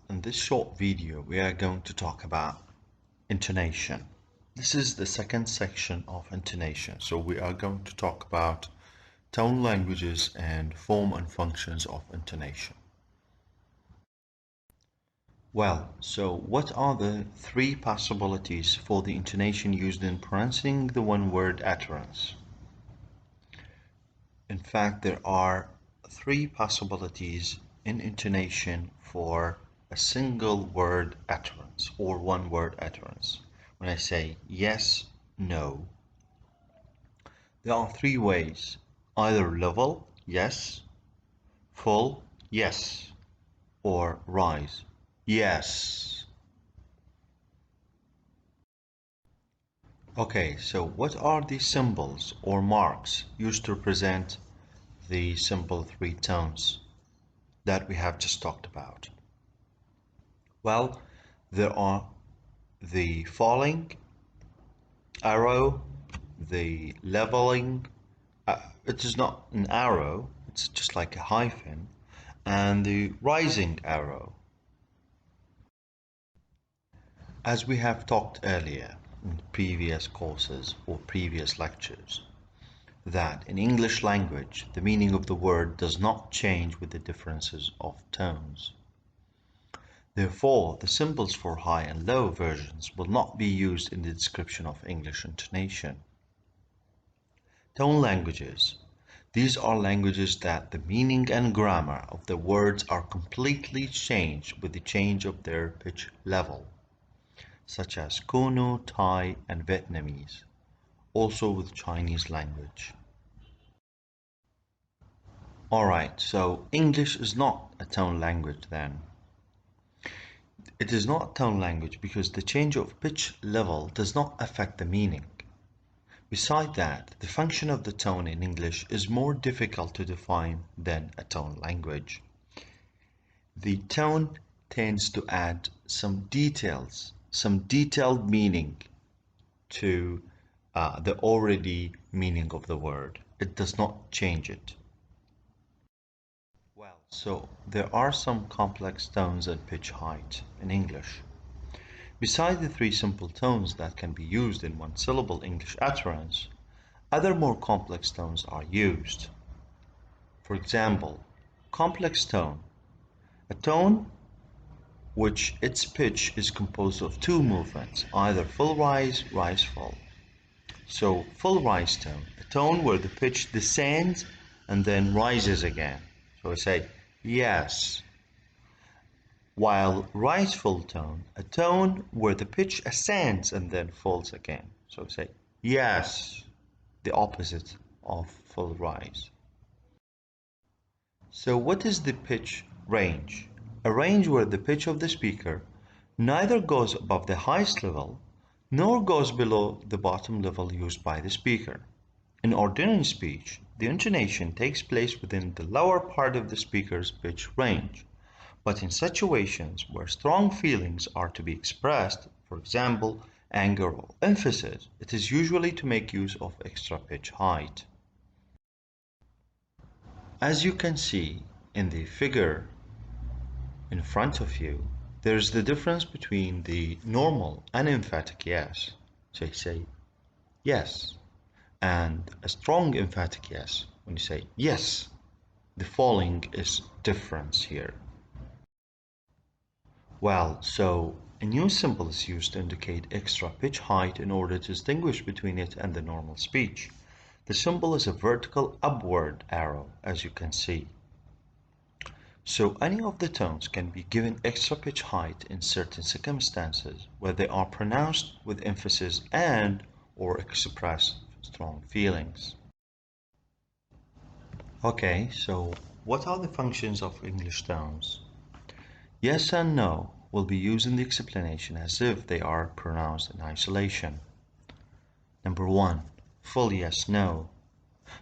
In this short video, we are going to talk about intonation. This is the second section of intonation. So we are going to talk about tone languages and form and functions of intonation. Well, so what are the three possibilities for the intonation used in pronouncing the one-word utterance? In fact, there are three possibilities in intonation for a single word utterance or one word utterance. When I say yes, no, there are three ways: either level, yes; full, yes; or rise, yes. Okay, so what are the symbols or marks used to represent the simple three tones that we have just talked about? Well, there are the falling arrow, the leveling, it is not an arrow, it's just like a hyphen, and the rising arrow. As we have talked earlier in previous courses or previous lectures, that in English language, the meaning of the word does not change with the differences of tones. Therefore, the symbols for high and low versions will not be used in the description of English intonation. Tone languages. These are languages that the meaning and grammar of the words are completely changed with the change of their pitch level, such as Kono, Thai, and Vietnamese, also with Chinese language. Alright, so English is not a tone language then. It is not a tone language because the change of pitch level does not affect the meaning. Besides that, the function of the tone in English is more difficult to define than a tone language. The tone tends to add some details, some detailed meaning to the already meaning of the word. It does not change it. Well, so there are some complex tones and pitch height in English. Besides the three simple tones that can be used in one syllable English utterance, other more complex tones are used. For example, complex tone, a tone which its pitch is composed of two movements, either full rise, rise full. So full rise tone, a tone where the pitch descends and then rises again. So I say yes. While rise full tone, a tone where the pitch ascends and then falls again. So say yes, the opposite of full rise. So what is the pitch range? A range where the pitch of the speaker neither goes above the highest level nor goes below the bottom level used by the speaker. In ordinary speech, the intonation takes place within the lower part of the speaker's pitch range. But in situations where strong feelings are to be expressed, for example, anger or emphasis, it is usually to make use of extra pitch height. As you can see in the figure in front of you, there's the difference between the normal and emphatic yes. So you say yes, and a strong emphatic yes. When you say yes, the falling is difference here. Well, so a new symbol is used to indicate extra pitch height in order to distinguish between it and the normal speech. The symbol is a vertical upward arrow, as you can see. So any of the tones can be given extra pitch height in certain circumstances where they are pronounced with emphasis and or express strong feelings. Okay, so what are the functions of English tones? Yes and no will be used in the explanation as if they are pronounced in isolation. Number 1. Full yes, no.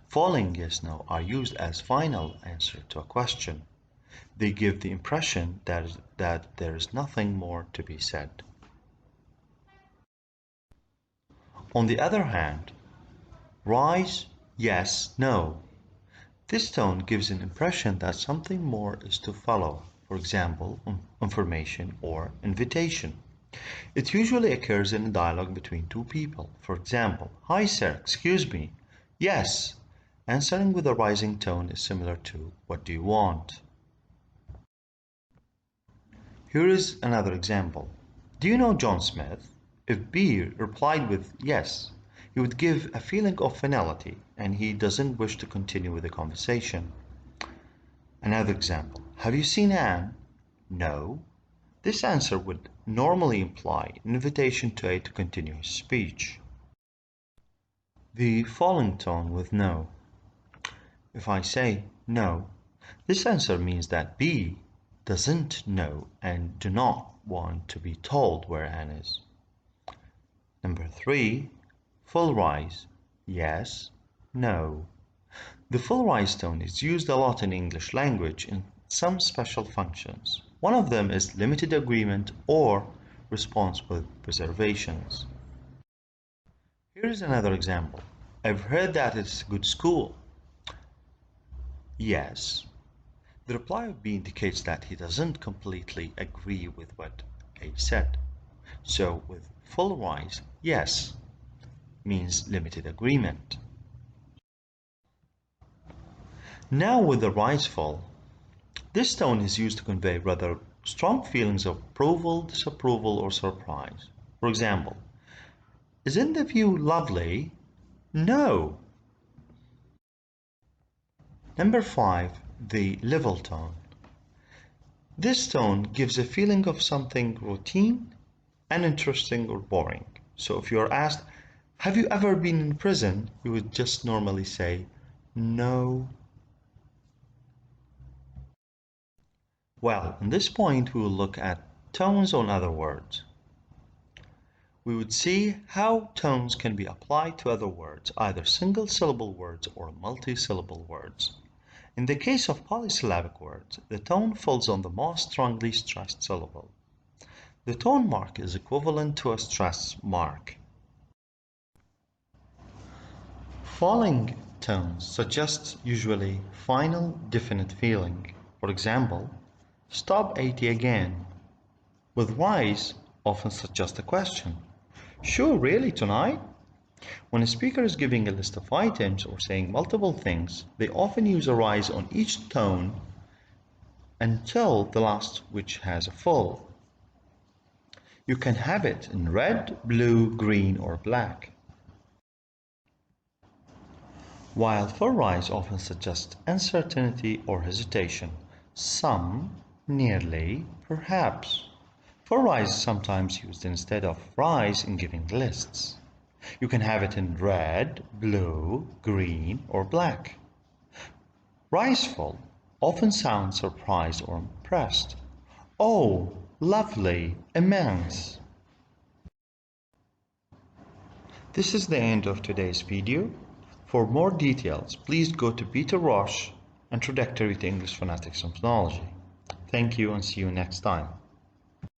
Falling yes, no are used as final answer to a question. They give the impression that there is nothing more to be said. On the other hand, rise, yes, no. This tone gives an impression that something more is to follow. for example, information or invitation. It usually occurs in a dialogue between two people. For example, "Hi sir, excuse me." "Yes." Answering with a rising tone is similar to "What do you want?" Here is another example. "Do you know John Smith?" If B replied with "yes," he would give a feeling of finality and he doesn't wish to continue with the conversation. Another example. "Have you seen Anne?" "No." This answer would normally imply an invitation to A to continue his speech. The falling tone with no. If I say no, this answer means that B doesn't know and do not want to be told where Anne is. Number 3, full rise. Yes, no. The full rise tone is used a lot in English language in some special functions. One of them is limited agreement or response with reservations. Here is another example. "I've heard that it's a good school." Yes. The reply of B indicates that he doesn't completely agree with what A said. So with full rise, yes means limited agreement. Now with the rise full, this tone is used to convey rather strong feelings of approval, disapproval, or surprise. For example, "Isn't the view lovely?" "No." Number 5, the level tone. This tone gives a feeling of something routine, uninteresting, or boring. So if you're asked, "Have you ever been in prison?" you would just normally say, "No." Well, in this point we will look at tones on other words. We would see how tones can be applied to other words, either single-syllable words or multi-syllable words. In the case of polysyllabic words, the tone falls on the most strongly stressed syllable. The tone mark is equivalent to a stress mark. Falling tones suggest usually final definite feeling. For example, "Stop 80 again." With rise often suggest a question. "Sure, really, tonight?" When a speaker is giving a list of items or saying multiple things, they often use a rise on each tone until the last, which has a full. You can have it in red, blue, green, or black. While full rise often suggests uncertainty or hesitation, some, nearly, perhaps. Full rise is sometimes used instead of rise in giving lists. You can have it in red, blue, green, or black. Riseful often sounds surprised or impressed. "Oh, lovely, immense." This is the end of today's video. For more details, please go to Peter Roche, Introductory to English Phonetics and Phonology. Thank you and see you next time.